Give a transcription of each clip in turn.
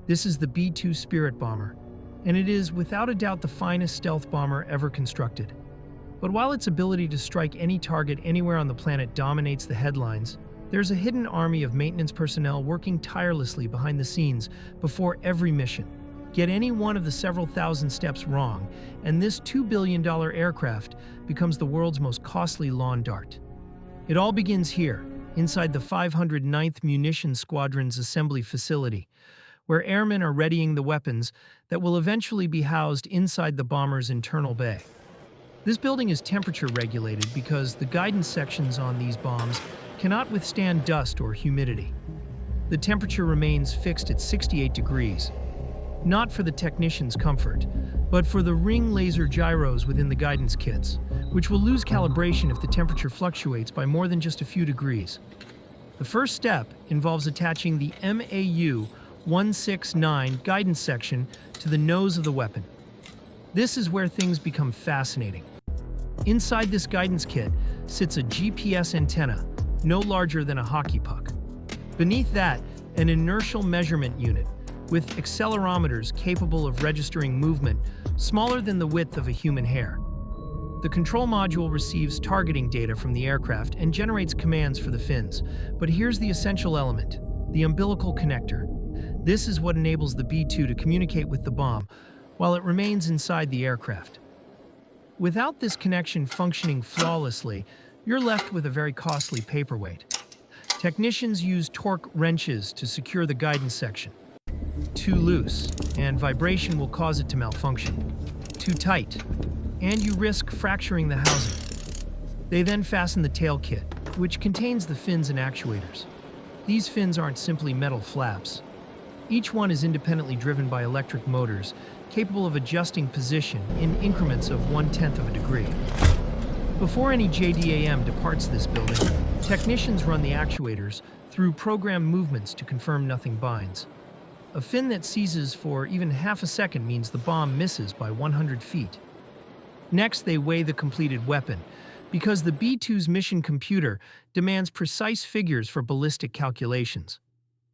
This is the B-2 Spirit bomber, and it is without a doubt the finest stealth bomber ever constructed. But while its ability to strike any target anywhere on the planet dominates the headlines, there's a hidden army of maintenance personnel working tirelessly behind the scenes before every mission. Get any one of the several thousand steps wrong, and this $2 billion aircraft becomes the world's most costly lawn dart. It all begins here, inside the 509th Munitions Squadron's assembly facility, where airmen are readying the weapons that will eventually be housed inside the bomber's internal bay. This building is temperature regulated because the guidance sections on these bombs cannot withstand dust or humidity. The temperature remains fixed at 68 degrees, not for the technician's comfort, but for the ring laser gyros within the guidance kits, which will lose calibration if the temperature fluctuates by more than just a few degrees. The first step involves attaching the MAU 169 guidance section to the nose of the weapon. This is where things become fascinating. Inside this guidance kit sits a GPS antenna, no larger than a hockey puck. Beneath that, an inertial measurement unit with accelerometers capable of registering movement smaller than the width of a human hair. The control module receives targeting data from the aircraft and generates commands for the fins. But here's the essential element, the umbilical connector. This is what enables the B-2 to communicate with the bomb while it remains inside the aircraft. Without this connection functioning flawlessly, you're left with a very costly paperweight. Technicians use torque wrenches to secure the guidance section. Too loose, and vibration will cause it to malfunction. Too tight, and you risk fracturing the housing. They then fasten the tail kit, which contains the fins and actuators. These fins aren't simply metal flaps. Each one is independently driven by electric motors, capable of adjusting position in increments of 1/10 of a degree. Before any JDAM departs this building, technicians run the actuators through programmed movements to confirm nothing binds. A fin that seizes for even half a second means the bomb misses by 100 feet. Next, they weigh the completed weapon, because the B-2's mission computer demands precise figures for ballistic calculations.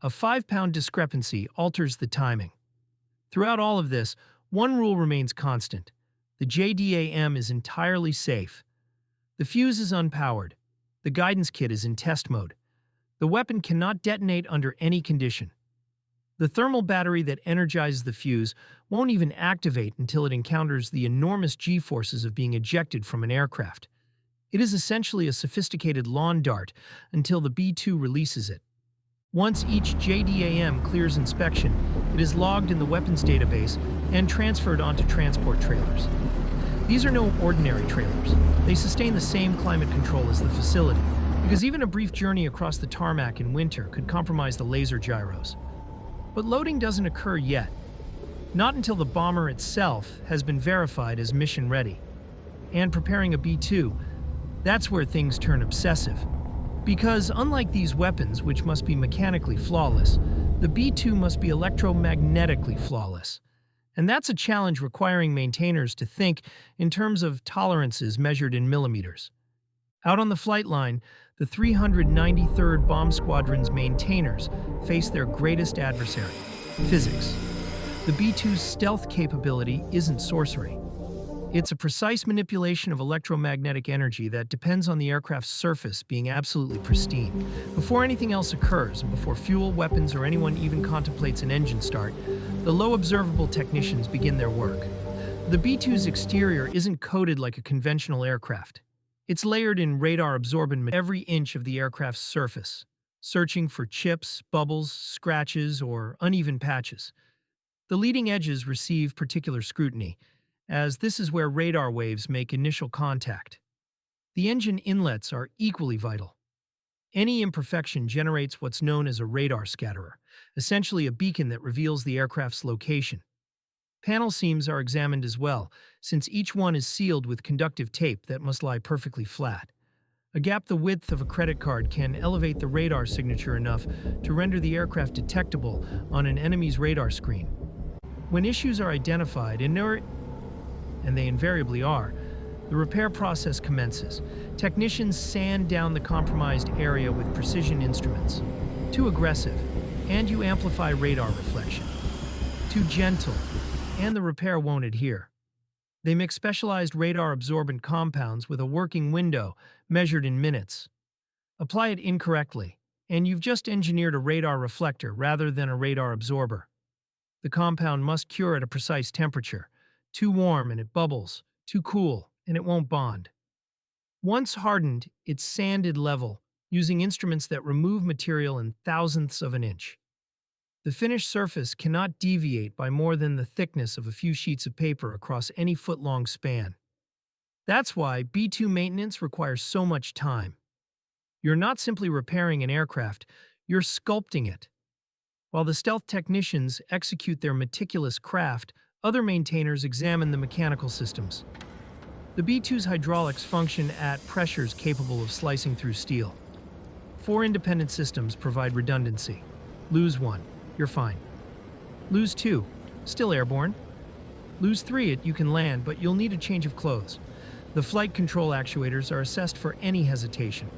A 5-pound discrepancy alters the timing. Throughout all of this, one rule remains constant. The JDAM is entirely safe. The fuse is unpowered. The guidance kit is in test mode. The weapon cannot detonate under any condition. The thermal battery that energizes the fuse won't even activate until it encounters the enormous G-forces of being ejected from an aircraft. It is essentially a sophisticated lawn dart until the B-2 releases it. Once each JDAM clears inspection, it is logged in the weapons database and transferred onto transport trailers. These are no ordinary trailers. They sustain the same climate control as the facility, because even a brief journey across the tarmac in winter could compromise the laser gyros. But loading doesn't occur yet. Not until the bomber itself has been verified as mission ready. And preparing a B-2, that's where things turn obsessive. Because unlike these weapons, which must be mechanically flawless, the B-2 must be electromagnetically flawless. And that's a challenge requiring maintainers to think in terms of tolerances measured in millimeters. Out on the flight line, the 393rd Bomb Squadron's maintainers face their greatest adversary, physics. The B-2's stealth capability isn't sorcery. It's a precise manipulation of electromagnetic energy that depends on the aircraft's surface being absolutely pristine. Before anything else occurs, and before fuel, weapons, or anyone even contemplates an engine start, the low-observable technicians begin their work. The B-2's exterior isn't coated like a conventional aircraft. It's layered in radar-absorbent every inch of the aircraft's surface, searching for chips, bubbles, scratches, or uneven patches. The leading edges receive particular scrutiny, as this is where radar waves make initial contact. The engine inlets are equally vital. Any imperfection generates what's known as a radar scatterer, essentially a beacon that reveals the aircraft's location. Panel seams are examined as well, since each one is sealed with conductive tape that must lie perfectly flat. A gap the width of a credit card can elevate the radar signature enough to render the aircraft detectable on an enemy's radar screen. When issues are identified, and they invariably are, the repair process commences. Technicians sand down the compromised area with precision instruments. Too aggressive, and you amplify radar reflection. too gentle, and the repair won't adhere. They mix specialized radar-absorbent compounds with a working window measured in minutes. Apply it incorrectly, and you've just engineered a radar reflector rather than a radar absorber. The compound must cure at a precise temperature. Too warm and it bubbles, too cool and it won't bond. Once hardened, it's sanded level, using instruments that remove material in thousandths of an inch. The finished surface cannot deviate by more than the thickness of a few sheets of paper across any foot-long span. That's why B-2 maintenance requires so much time. You're not simply repairing an aircraft, you're sculpting it. While the stealth technicians execute their meticulous craft, other maintainers examine the mechanical systems. The B-2's hydraulics function at pressures capable of slicing through steel. 4 independent systems provide redundancy. Lose 1, you're fine. Lose 2, still airborne. Lose 3, you can land, but you'll need a change of clothes. The flight control actuators are assessed for any hesitation.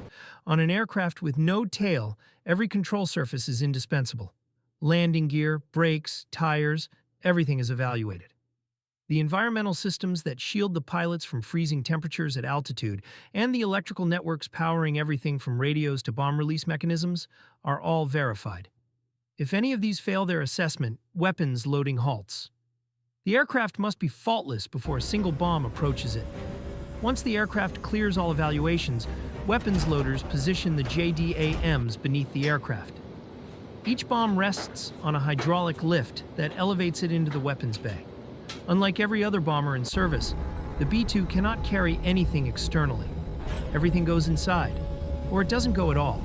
On an aircraft with no tail, every control surface is indispensable. Landing gear, brakes, tires, everything is evaluated. The environmental systems that shield the pilots from freezing temperatures at altitude and the electrical networks powering everything from radios to bomb release mechanisms are all verified. If any of these fail their assessment, weapons loading halts. The aircraft must be faultless before a single bomb approaches it. Once the aircraft clears all evaluations, weapons loaders position the JDAMs beneath the aircraft. Each bomb rests on a hydraulic lift that elevates it into the weapons bay. Unlike every other bomber in service, the B-2 cannot carry anything externally. Everything goes inside, or it doesn't go at all.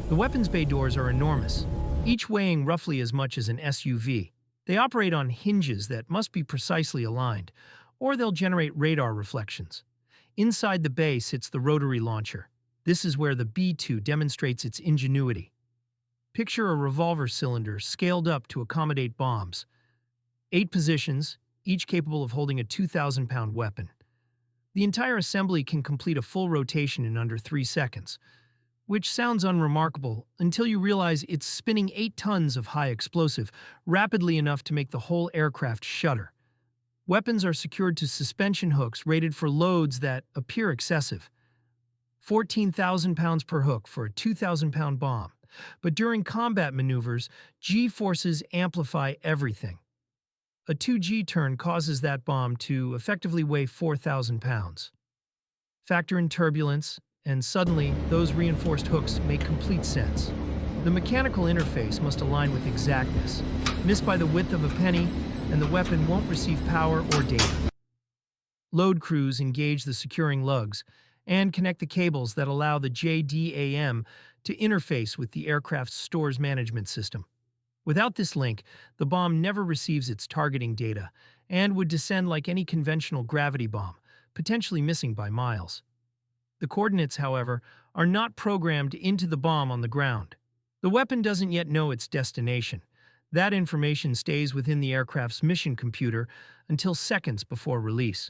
The weapons bay doors are enormous, each weighing roughly as much as an SUV. They operate on hinges that must be precisely aligned, or they'll generate radar reflections. Inside the bay sits the rotary launcher. This is where the B-2 demonstrates its ingenuity. Picture a revolver cylinder scaled up to accommodate bombs. 8 positions, each capable of holding a 2,000-pound weapon. The entire assembly can complete a full rotation in under 3 seconds, which sounds unremarkable until you realize it's spinning 8 tons of high explosive rapidly enough to make the whole aircraft shudder. Weapons are secured to suspension hooks rated for loads that appear excessive. 14,000 pounds per hook for a 2,000-pound bomb. But during combat maneuvers, G-forces amplify everything. A 2G turn causes that bomb to effectively weigh 4,000 pounds. Factor in turbulence, and suddenly, those reinforced hooks make complete sense. The mechanical interface must align with exactness. Miss by the width of a penny, and the weapon won't receive power or data. Load crews engage the securing lugs and connect the cables that allow the JDAM to interface with the aircraft's stores management system. Without this link, the bomb never receives its targeting data and would descend like any conventional gravity bomb, potentially missing by miles. The coordinates, however, are not programmed into the bomb on the ground. The weapon doesn't yet know its destination. That information stays within the aircraft's mission computer until seconds before release.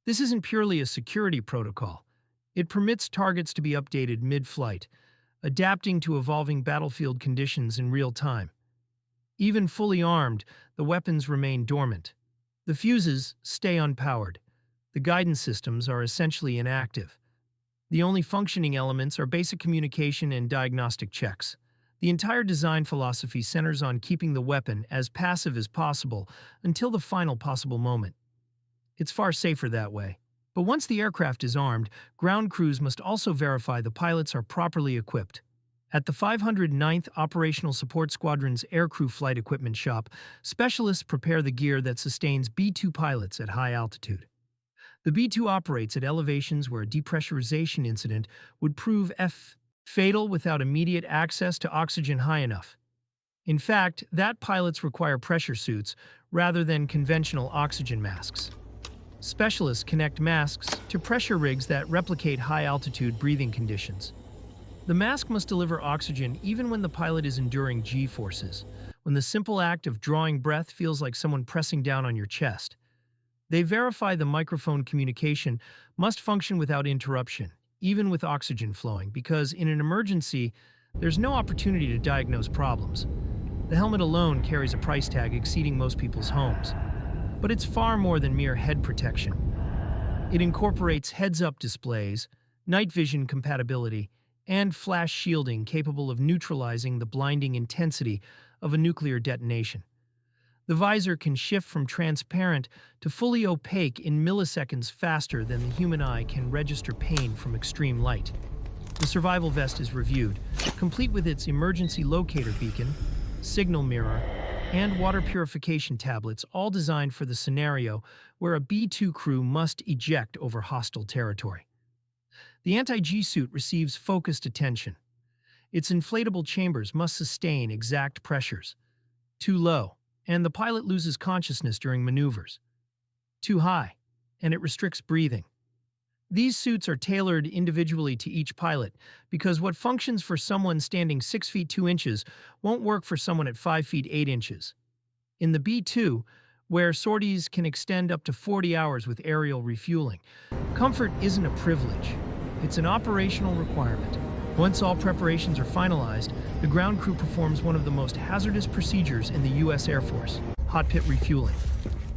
This isn't purely a security protocol. It permits targets to be updated mid-flight, adapting to evolving battlefield conditions in real time. Even fully armed, the weapons remain dormant. The fuses stay unpowered. The guidance systems are essentially inactive. The only functioning elements are basic communication and diagnostic checks. The entire design philosophy centers on keeping the weapon as passive as possible until the final possible moment. It's far safer that way. But once the aircraft is armed, ground crews must also verify the pilots are properly equipped. At the 509th Operational Support Squadron's Aircrew Flight Equipment Shop, specialists prepare the gear that sustains B-2 pilots at high altitude. The B-2 operates at elevations where a depressurization incident would prove fatal without immediate access to oxygen high enough. In fact, that pilots require pressure suits rather than conventional oxygen masks. Specialists connect masks to pressure rigs that replicate high-altitude breathing conditions. The mask must deliver oxygen even when the pilot is enduring G-forces, when the simple act of drawing breath feels like someone pressing down on your chest. They verify the microphone communication must function without interruption, even with oxygen flowing, because in an emergency, there's no opportunity to diagnose problems. The helmet alone carries a price tag exceeding most people's homes. But it's far more than mere head protection. It incorporates heads-up displays, night vision compatibility, and flash shielding capable of neutralizing the blinding intensity of a nuclear detonation. The visor can shift from transparent to fully opaque in milliseconds faster than the human eye can register pain from extreme light. The survival vest is reviewed, complete with its emergency locator beacon, signal mirror, and water purification tablets, all designed for the scenario where a B-2 crew must eject over hostile territory. The anti-G suit receives focused attention. Its inflatable chambers must sustain exact pressures. Too low, and the pilot loses consciousness during maneuvers. Too high, and it restricts breathing. These suits are tailored individually to each pilot because what functions for someone standing 6 feet 2 inches won't work for someone at 5 feet 8 inches. In the B-2, where sorties can extend up to 40 hours with aerial refueling, comfort isn't a privilege. It's an operational requirement. Once all preparations are finalized, the ground crew performs one of the most hazardous procedures in the U.S. Air Force: hot pit refueling.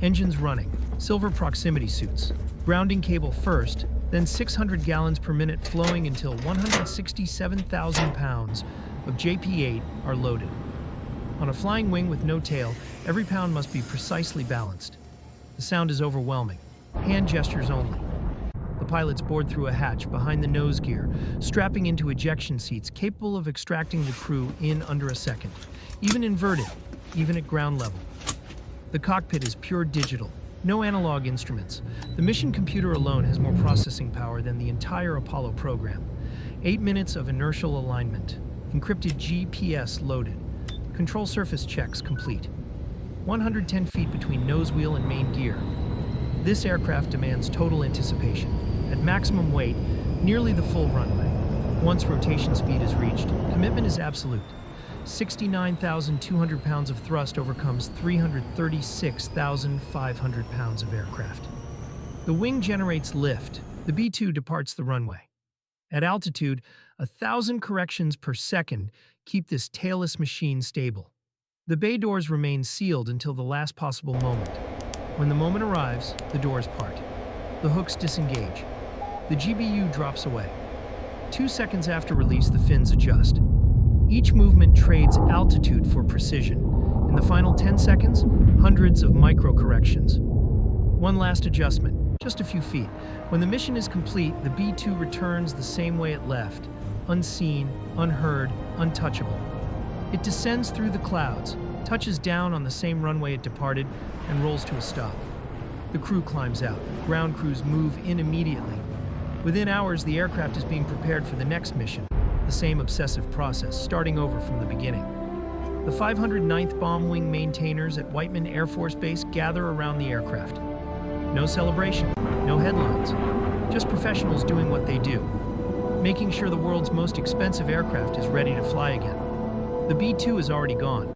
Engines running, silver proximity suits, grounding cable first, then 600 gallons per minute flowing until 167,000 pounds of JP-8 are loaded. On a flying wing with no tail, every pound must be precisely balanced. The sound is overwhelming. Hand gestures only. The pilots board through a hatch behind the nose gear, strapping into ejection seats capable of extracting the crew in under a second, even inverted, even at ground level. The cockpit is pure digital, no analog instruments. The mission computer alone has more processing power than the entire Apollo program. 8 minutes of inertial alignment, encrypted GPS loaded, control surface checks complete. 110 feet between nose wheel and main gear. This aircraft demands total anticipation. At maximum weight, nearly the full runway. Once rotation speed is reached, commitment is absolute. 69,200 pounds of thrust overcomes 336,500 pounds of aircraft. The wing generates lift. The B-2 departs the runway. At altitude, 1,000 corrections per second keep this tailless machine stable. The bay doors remain sealed until the last possible moment. When the moment arrives, the doors part. The hooks disengage. The GBU drops away. 2 seconds after release, the fins adjust. Each movement trades altitude for precision. In the final 10 seconds, hundreds of micro-corrections. One last adjustment, just a few feet. When the mission is complete, the B-2 returns the same way it left, unseen, unheard, untouchable. It descends through the clouds, touches down on the same runway it departed, and rolls to a stop. The crew climbs out. Ground crews move in immediately. Within hours, the aircraft is being prepared for the next mission. The same obsessive process, starting over from the beginning. The 509th Bomb Wing maintainers at Whiteman Air Force Base gather around the aircraft. No celebration, no headlines, just professionals doing what they do, making sure the world's most expensive aircraft is ready to fly again. The B-2 is already gone.